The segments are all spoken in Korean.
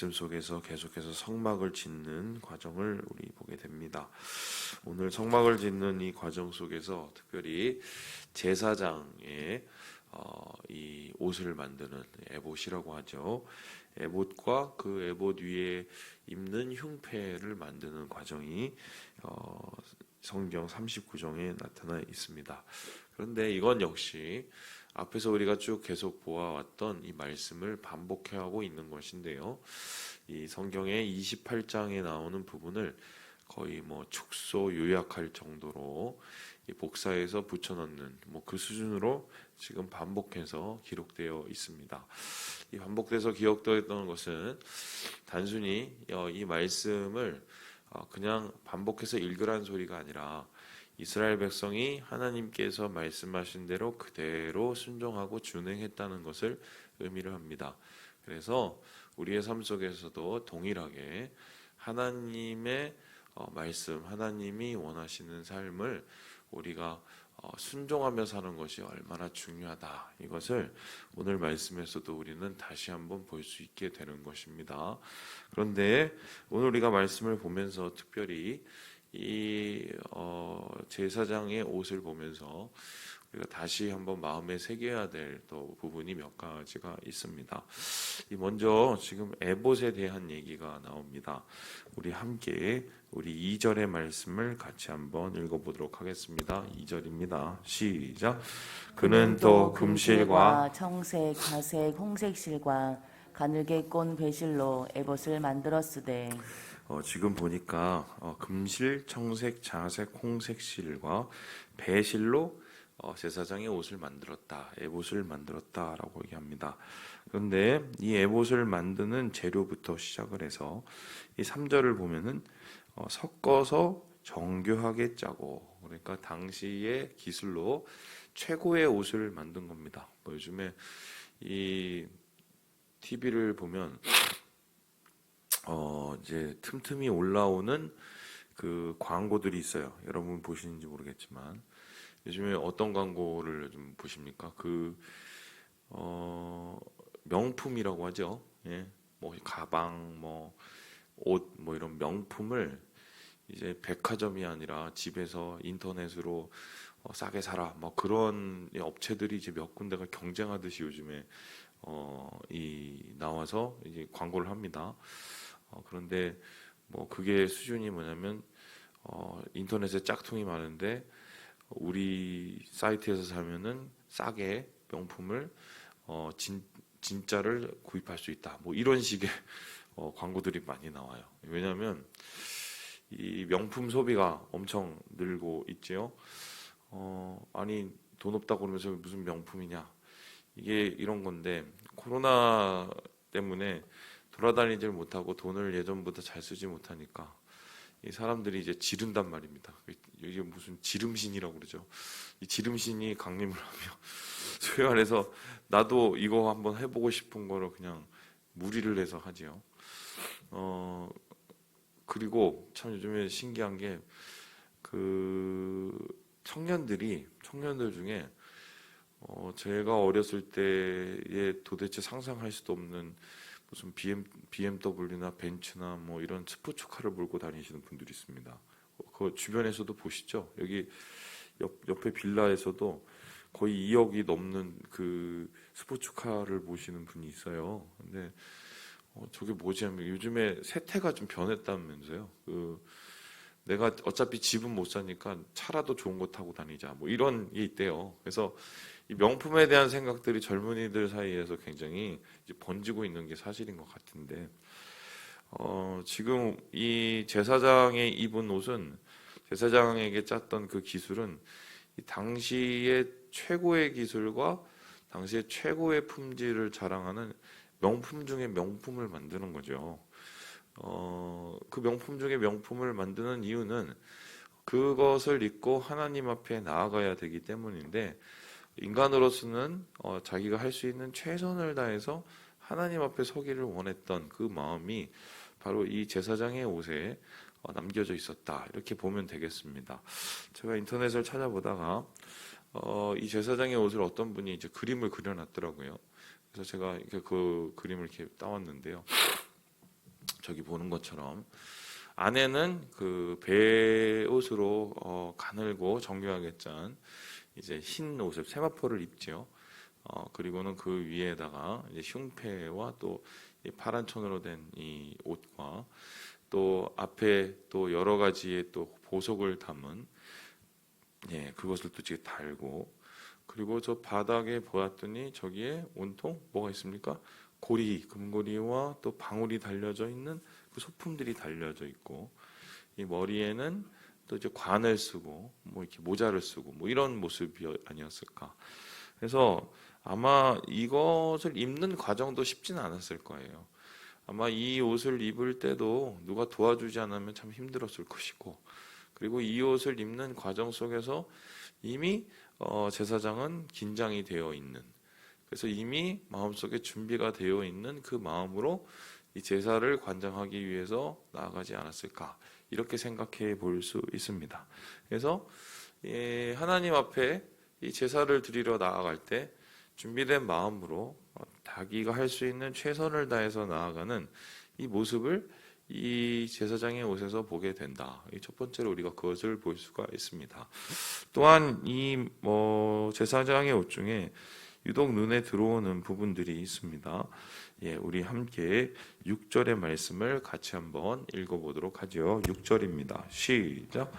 말씀 속에서 계속해서 성막을 짓는 과정을 우리 보게 됩니다. 오늘 성막을 짓는 이 과정 속에서 특별히 제사장의 이 옷을 만드는 에봇이라고 하죠. 에봇과 그 에봇 위에 입는 흉패를 만드는 과정이 성경 39장에 나타나 있습니다. 그런데 이건 역시 앞에서 우리가 쭉 계속 보아왔던 이 말씀을 반복해하고 있는 것인데요. 이 성경의 28장에 나오는 부분을 거의 축소 요약할 정도로 복사해서 붙여넣는 그 수준으로 지금 반복해서 기록되어 있습니다. 이 반복돼서 기록되었던 것은 단순히 이 말씀을 그냥 반복해서 읽으라는 소리가 아니라 이스라엘 백성이 하나님께서 말씀하신 대로 그대로 순종하고 준행했다는 것을 의미를 합니다. 그래서 우리의 삶 속에서도 동일하게 하나님의 말씀, 하나님이 원하시는 삶을 우리가 순종하며 사는 것이 얼마나 중요하다. 이것을 오늘 말씀에서도 우리는 다시 한번 볼 수 있게 되는 것입니다. 그런데 오늘 우리가 말씀을 보면서 특별히 이 제사장의 옷을 보면서 우리가 다시 한번 마음에 새겨야 될 또 부분이 몇 가지가 있습니다. 먼저 지금 에봇에 대한 얘기가 나옵니다. 우리 함께 우리 2절의 말씀을 같이 한번 읽어보도록 하겠습니다. 2절입니다. 시작. 그는 또 금실과 청색, 자색, 홍색 실과 가늘게 꼰 배실로 에봇을 만들었으되 지금 보니까 금실, 청색, 자색, 홍색 실과 배실로 제사장의 옷을 만들었다, 에봇을 만들었다라고 얘기합니다. 그런데 이 에봇을 만드는 재료부터 시작을 해서 이 3절을 보면은 섞어서 정교하게 짜고, 그러니까 당시의 기술로 최고의 옷을 만든 겁니다. 요즘에 이 TV를 보면 이제 틈틈이 올라오는 그 광고들이 있어요. 여러분 보시는지 모르겠지만 요즘에 어떤 광고를 좀 보십니까? 명품이라고 하죠. 예, 가방, 옷, 이런 명품을 이제 백화점이 아니라 집에서 인터넷으로 싸게 사라, 그런 업체들이 이제 몇 군데가 경쟁하듯이 요즘에 나와서 이제 광고를 합니다. 그런데 그게 수준이 뭐냐면 인터넷에 짝퉁이 많은데 우리 사이트에서 사면은 싸게 명품을 진짜를 구입할 수 있다. 이런 식의 광고들이 많이 나와요. 왜냐하면 이 명품 소비가 엄청 늘고 있지요. 아니 돈 없다고 그러면서 무슨 명품이냐. 이게 이런 건데 코로나 때문에 돌아다니질 못하고 돈을 예전보다 잘 쓰지 못하니까 이 사람들이 이제 지른단 말입니다. 이게 무슨 지름신이라고 그러죠. 이 지름신이 강림을 하며 소위 말해서 나도 이거 한번 해보고 싶은 거로 그냥 무리를 해서 하지요. 그리고 참 요즘에 신기한 게 그 청년들 중에 제가 어렸을 때에 도대체 상상할 수도 없는 무슨 BMW나 벤츠나 이런 스포츠카를 몰고 다니시는 분들이 있습니다. 그 주변에서도 보시죠. 여기 옆에 빌라에서도 거의 2억이 넘는 그 스포츠카를 모시는 분이 있어요. 근데 저게 뭐지 하면 요즘에 세태가 좀 변했다면서요. 내가 어차피 집은 못 사니까 차라도 좋은 거 타고 다니자, 이런 게 있대요. 그래서 이 명품에 대한 생각들이 젊은이들 사이에서 굉장히 이제 번지고 있는 게 사실인 것 같은데, 지금 이 제사장의 입은 옷은, 제사장에게 짰던 그 기술은 이 당시의 최고의 기술과 당시의 최고의 품질을 자랑하는 명품 중에 명품을 만드는 거죠. 그 명품 중에 명품을 만드는 이유는 그것을 입고 하나님 앞에 나아가야 되기 때문인데, 인간으로서는 자기가 할 수 있는 최선을 다해서 하나님 앞에 서기를 원했던 그 마음이 바로 이 제사장의 옷에 남겨져 있었다, 이렇게 보면 되겠습니다. 제가 인터넷을 찾아보다가 이 제사장의 옷을 어떤 분이 이제 그림을 그려놨더라고요. 그래서 제가 이렇게 그 그림을 이렇게 따왔는데요. 저기 보는 것처럼 안에는 그 베옷으로 가늘고 정교하게 짠 이제 흰 옷을 세마포를 입죠. 그리고는 그 위에다가 이제 흉패와 또 이 파란 천으로 된 이 옷과 또 앞에 또 여러 가지의 또 보석을 담은 그것을 또 지금 달고 그리고 저 바닥에 보았더니 저기에 온통 뭐가 있습니까? 고리, 금고리와 또 방울이 달려져 있는 그 소품들이 달려져 있고 이 머리에는 또 이제 관을 쓰고 뭐 이렇게 모자를 쓰고 뭐 이런 모습이 아니었을까. 그래서 아마 이것을 입는 과정도 쉽지는 않았을 거예요. 아마 이 옷을 입을 때도 누가 도와주지 않으면 참 힘들었을 것이고 그리고 이 옷을 입는 과정 속에서 이미 제사장은 긴장이 되어 있는 그래서 이미 마음속에 준비가 되어 있는 그 마음으로 이 제사를 관장하기 위해서 나아가지 않았을까 이렇게 생각해 볼 수 있습니다. 그래서 하나님 앞에 이 제사를 드리러 나아갈 때 준비된 마음으로 자기가 할 수 있는 최선을 다해서 나아가는 이 모습을 이 제사장의 옷에서 보게 된다. 첫 번째로 우리가 그것을 볼 수가 있습니다. 또한 이 제사장의 옷 중에 유독 눈에 들어오는 부분들이 있습니다. 우리 함께 6절의 말씀을 같이 한번 읽어보도록 하죠. 6절입니다. 시작.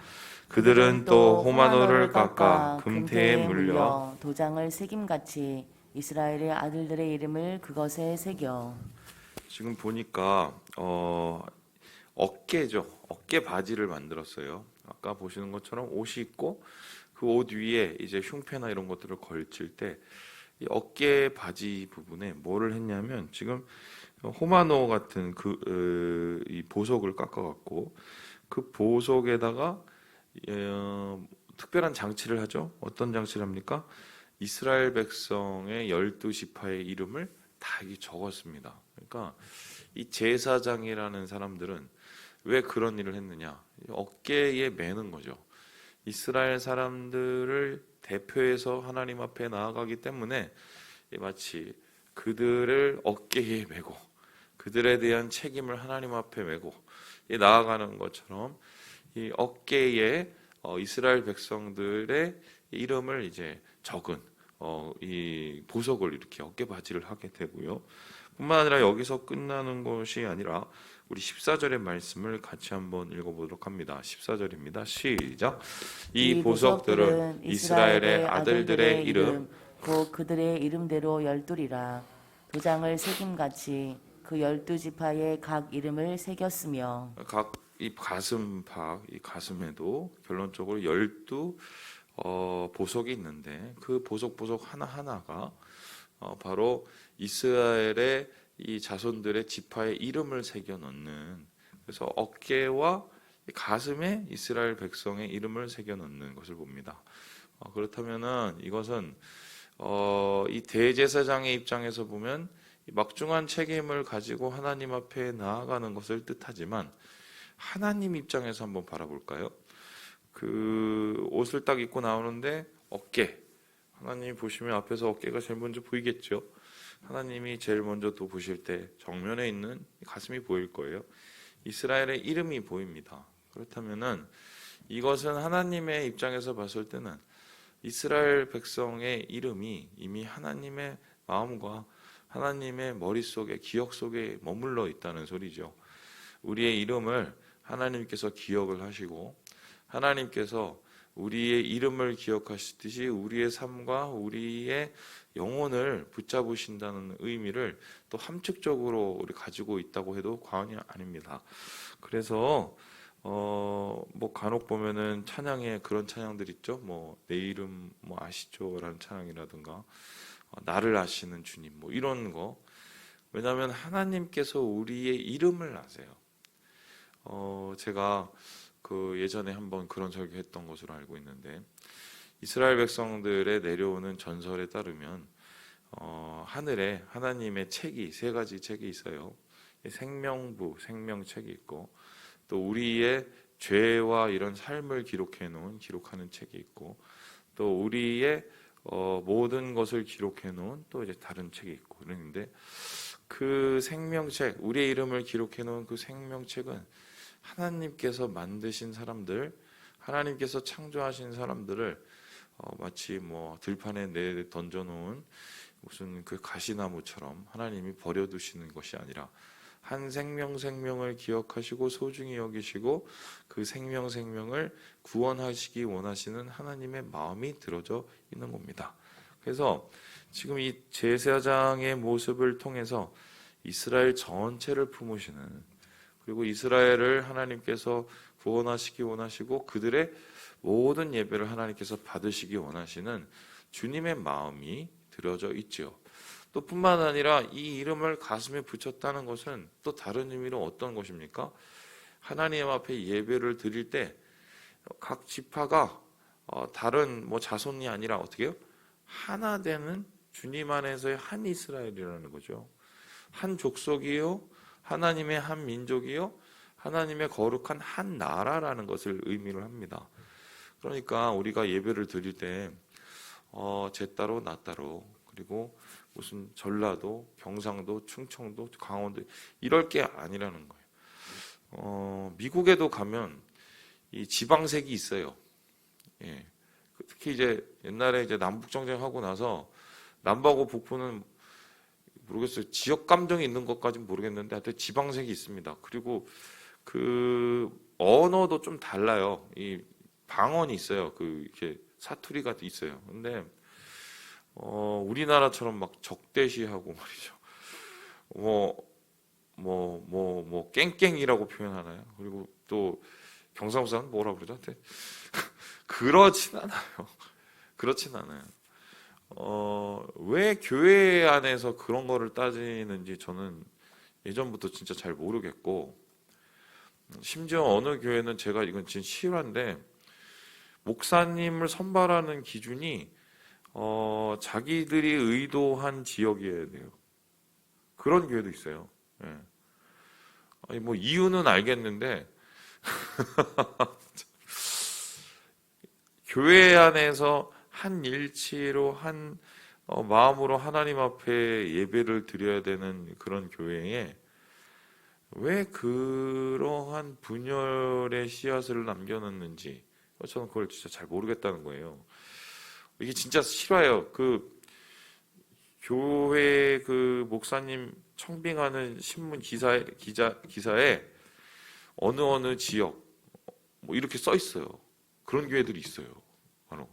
그들은 또 호마노를 깎아 금태에 물려 도장을 새김같이 이스라엘의 아들들의 이름을 그것에 새겨. 지금 보니까 어깨죠. 어깨 바지를 만들었어요. 아까 보시는 것처럼 옷이 있고 그 옷 위에 이제 흉패나 이런 것들을 걸칠 때 이 어깨 바지 부분에 뭐를 했냐면 지금 호마노 같은 이 보석을 깎아갖고 그 보석에다가 특별한 장치를 하죠. 어떤 장치를 합니까? 이스라엘 백성의 12지파의 이름을 다 적었습니다. 그러니까 이 제사장이라는 사람들은 왜 그런 일을 했느냐? 어깨에 매는 거죠. 이스라엘 사람들을 대표해서 하나님 앞에 나아가기 때문에 마치 그들을 어깨에 메고 그들에 대한 책임을 하나님 앞에 메고 나아가는 것처럼 이 어깨에 이스라엘 백성들의 이름을 이제 적은 이 보석을 이렇게 어깨 바지를 하게 되고요. 뿐만 아니라 여기서 끝나는 것이 아니라 우리 14절의 말씀을 같이 한번 읽어보도록 합니다. 14절입니다. 시작. 이 보석들은 이스라엘의 아들들의 이름 곧 그들의 이름대로 12이라. 도장을 새김같이 그 12지파의 각 이름을 새겼으며 각 이 가슴팍 이 가슴에도 결론적으로 12 보석이 있는데 그 보석 하나하나가 바로 이스라엘의 이 자손들의 지파의 이름을 새겨 넣는 그래서 어깨와 가슴에 이스라엘 백성의 이름을 새겨 넣는 것을 봅니다. 그렇다면은 이것은 이 대제사장의 입장에서 보면 막중한 책임을 가지고 하나님 앞에 나아가는 것을 뜻하지만 하나님 입장에서 한번 바라볼까요? 그 옷을 딱 입고 나오는데 어깨 하나님이 보시면 앞에서 어깨가 제일 먼저 보이겠죠. 하나님이 제일 먼저 또 보실 때 정면에 있는 가슴이 보일 거예요. 이스라엘의 이름이 보입니다. 그렇다면은 이것은 하나님의 입장에서 봤을 때는 이스라엘 백성의 이름이 이미 하나님의 마음과 하나님의 머릿속에 기억 속에 머물러 있다는 소리죠. 우리의 이름을 하나님께서 기억을 하시고 하나님께서 우리의 이름을 기억하시듯이 우리의 삶과 우리의 영혼을 붙잡으신다는 의미를 또 함축적으로 우리 가지고 있다고 해도 과언이 아닙니다. 그래서 뭐 간혹 보면은 찬양에 그런 찬양들 있죠. 뭐 내 이름 뭐 아시죠라는 찬양이라든가 나를 아시는 주님 뭐 이런 거. 왜냐하면 하나님께서 우리의 이름을 아세요. 제가 그 예전에 한번 그런 설교했던 것으로 알고 있는데 이스라엘 백성들의 내려오는 전설에 따르면 하늘에 하나님의 책이 세 가지 책이 있어요. 생명부, 생명책이 있고 또 우리의 죄와 이런 삶을 기록하는 책이 있고 또 우리의 모든 것을 기록해 놓은 또 이제 다른 책이 있고 그러는데 그 생명책, 우리의 이름을 기록해 놓은 그 생명책은 하나님께서 만드신 사람들, 하나님께서 창조하신 사람들을 마치 뭐 들판에 내 던져놓은 무슨 그 가시나무처럼 하나님이 버려두시는 것이 아니라 한 생명을 기억하시고 소중히 여기시고 그 생명을 구원하시기 원하시는 하나님의 마음이 들어져 있는 겁니다. 그래서 지금 이 제사장의 모습을 통해서 이스라엘 전체를 품으시는, 그리고 이스라엘을 하나님께서 구원하시기 원하시고 그들의 모든 예배를 하나님께서 받으시기 원하시는 주님의 마음이 들어져 있죠. 또 뿐만 아니라 이 이름을 가슴에 붙였다는 것은 또 다른 의미로 어떤 것입니까? 하나님 앞에 예배를 드릴 때 각 지파가 다른 뭐 자손이 아니라 어떻게 해요? 하나 되는 주님 안에서의 한 이스라엘이라는 거죠. 한 족속이요, 하나님의 한 민족이요, 하나님의 거룩한 한 나라라는 것을 의미를 합니다. 그러니까 우리가 예배를 드릴 때 제 따로 나 따로, 그리고 무슨 전라도, 경상도, 충청도, 강원도 이럴 게 아니라는 거예요. 미국에도 가면 이 지방색이 있어요. 예. 특히 이제 옛날에 이제 남북 정쟁하고 나서 남부하고 북부는 모르겠어요. 지역 감정이 있는 것까지는 모르겠는데 하여튼 지방색이 있습니다. 그리고 그 언어도 좀 달라요. 이 방언이 있어요. 그 이렇게 사투리가 있어요. 근데 우리나라처럼 막 적대시하고 말이죠. 깽깽이라고 표현하나요? 그리고 또 경상도 사람 뭐라 그러죠? 하여튼 그렇진 않아요. 그렇진 않아요. 왜 교회 안에서 그런 거를 따지는지 저는 예전부터 진짜 잘 모르겠고, 심지어 어느 교회는 제가 이건 진짜 실화인데 목사님을 선발하는 기준이 자기들이 의도한 지역이어야 돼요. 그런 교회도 있어요. 예. 아니 뭐 이유는 알겠는데 교회 안에서 한 일치로 한 마음으로 하나님 앞에 예배를 드려야 되는 그런 교회에 왜 그러한 분열의 씨앗을 남겨놓는지 저는 그걸 진짜 잘 모르겠다는 거예요. 이게 진짜 싫어요. 그 교회 그 목사님 청빙하는 신문 기사에 어느 지역 뭐 이렇게 써 있어요. 그런 교회들이 있어요. 바로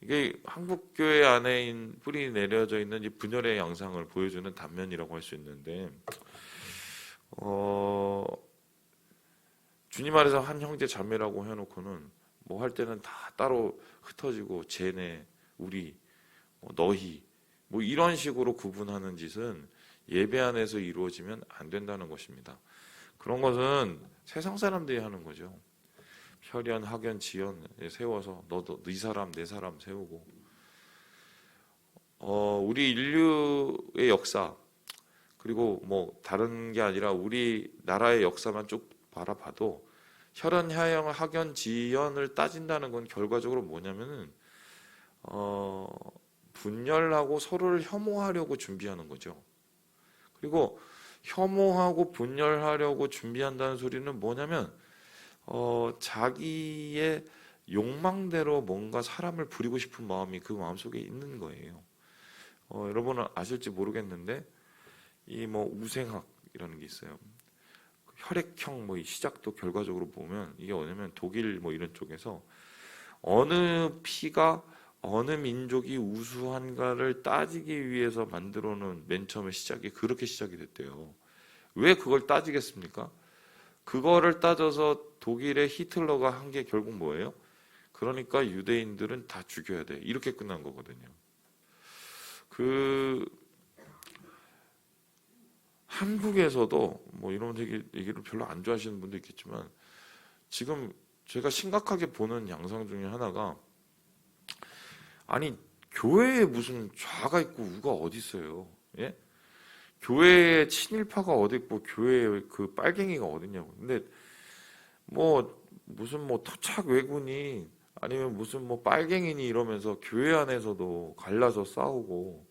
이게 한국 교회 안에 뿌리 내려져 있는 이 분열의 양상을 보여주는 단면이라고 할 수 있는데, 주님 안에서 한 형제 자매라고 해놓고는 뭐 할 때는 다 따로 흩어지고 쟤네, 우리, 너희 뭐 이런 식으로 구분하는 짓은 예배 안에서 이루어지면 안 된다는 것입니다. 그런 것은 세상 사람들이 하는 거죠. 혈연, 학연, 지연 세워서 너도 네 사람 내 사람 세우고, 우리 인류의 역사, 그리고 뭐 다른 게 아니라 우리 나라의 역사만 쭉 바라봐도 혈연, 학연, 지연을 따진다는 건 결과적으로 뭐냐면은 분열하고 서로를 혐오하려고 준비하는 거죠. 그리고 혐오하고 분열하려고 준비한다는 소리는 뭐냐면 자기의 욕망대로 뭔가 사람을 부리고 싶은 마음이 그 마음속에 있는 거예요. 여러분은 아실지 모르겠는데 이 뭐 우생학이라는 게 있어요. 혈액형 뭐 시작도 결과적으로 보면 이게 뭐냐면 독일 뭐 이런 쪽에서 어느 피가 어느 민족이 우수한가를 따지기 위해서 만들어 놓은 맨 처음에 시작이 그렇게 시작이 됐대요. 왜 그걸 따지겠습니까? 그거를 따져서 독일의 히틀러가 한 게 결국 뭐예요? 그러니까 유대인들은 다 죽여야 돼. 이렇게 끝난 거거든요. 한국에서도 뭐 이런 얘기를 별로 안 좋아하시는 분도 있겠지만 지금 제가 심각하게 보는 양상 중에 하나가, 아니 교회에 무슨 좌가 있고 우가 어디 있어요? 예? 교회에 친일파가 어디 있고 교회에 그 빨갱이가 어딨냐고. 근데 뭐 무슨 뭐 토착 왜군이 아니면 무슨 뭐 빨갱이니 이러면서 교회 안에서도 갈라서 싸우고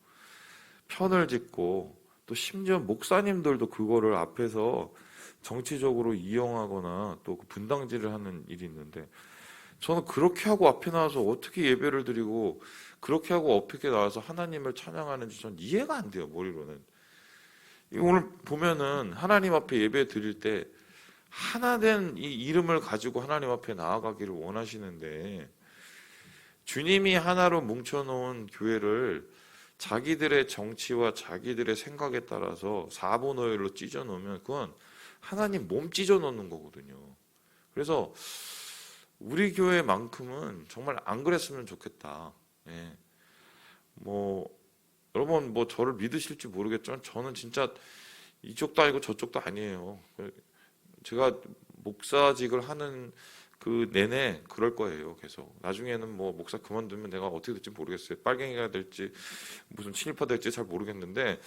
편을 짓고 또 심지어 목사님들도 그거를 앞에서 정치적으로 이용하거나 또 그 분당질을 하는 일이 있는데, 저는 그렇게 하고 앞에 나와서 어떻게 예배를 드리고 그렇게 하고 어떻게 나와서 하나님을 찬양하는지 전 이해가 안 돼요, 머리로는. 오늘 보면은 하나님 앞에 예배 드릴 때 하나된 이 이름을 가지고 하나님 앞에 나아가기를 원하시는데, 주님이 하나로 뭉쳐놓은 교회를 자기들의 정치와 자기들의 생각에 따라서 사분오열로 찢어놓으면 그건 하나님 몸 찢어놓는 거거든요. 그래서 우리 교회만큼은 정말 안 그랬으면 좋겠다. 예. 여러분 저를 믿으실지 모르겠지만 저는 진짜 이쪽도 아니고 저쪽도 아니에요. 제가 목사직을 하는 그 내내 그럴 거예요. 계속. 나중에는 목사 그만두면 내가 어떻게 될지 모르겠어요. 빨갱이가 될지 무슨 친일파 될지 잘 모르겠는데,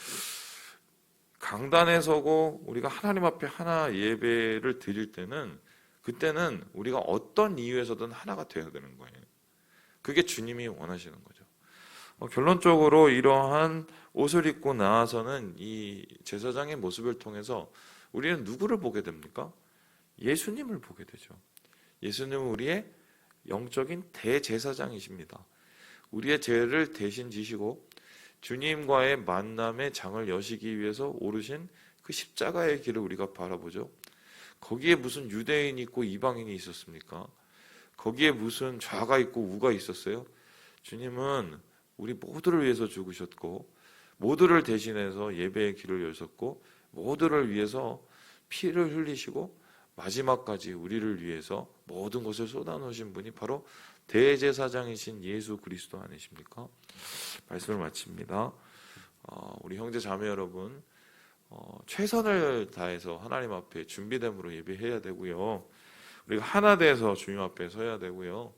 강단에 서고 우리가 하나님 앞에 하나 예배를 드릴 때는, 그때는 우리가 어떤 이유에서든 하나가 되어야 되는 거예요. 그게 주님이 원하시는 거죠. 결론적으로 이러한 옷을 입고 나와서는 이 제사장의 모습을 통해서 우리는 누구를 보게 됩니까? 예수님을 보게 되죠. 예수님은 우리의 영적인 대제사장이십니다. 우리의 죄를 대신 지시고 주님과의 만남의 장을 여시기 위해서 오르신 그 십자가의 길을 우리가 바라보죠. 거기에 무슨 유대인이 있고 이방인이 있었습니까? 거기에 무슨 좌가 있고 우가 있었어요? 주님은 우리 모두를 위해서 죽으셨고, 모두를 대신해서 예배의 길을 여셨고, 모두를 위해서 피를 흘리시고 마지막까지 우리를 위해서 모든 것을 쏟아놓으신 분이 바로 대제사장이신 예수 그리스도 아니십니까? 말씀을 마칩니다. 우리 형제 자매 여러분, 최선을 다해서 하나님 앞에 준비됨으로 예배해야 되고요. 우리가 하나 돼서 주님 앞에 서야 되고요.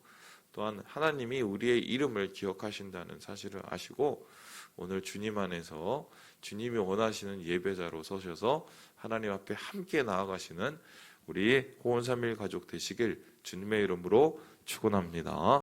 또한 하나님이 우리의 이름을 기억하신다는 사실을 아시고, 오늘 주님 안에서 주님이 원하시는 예배자로 서셔서 하나님 앞에 함께 나아가시는 우리 호원삼일 가족 되시길 주님의 이름으로 축원합니다.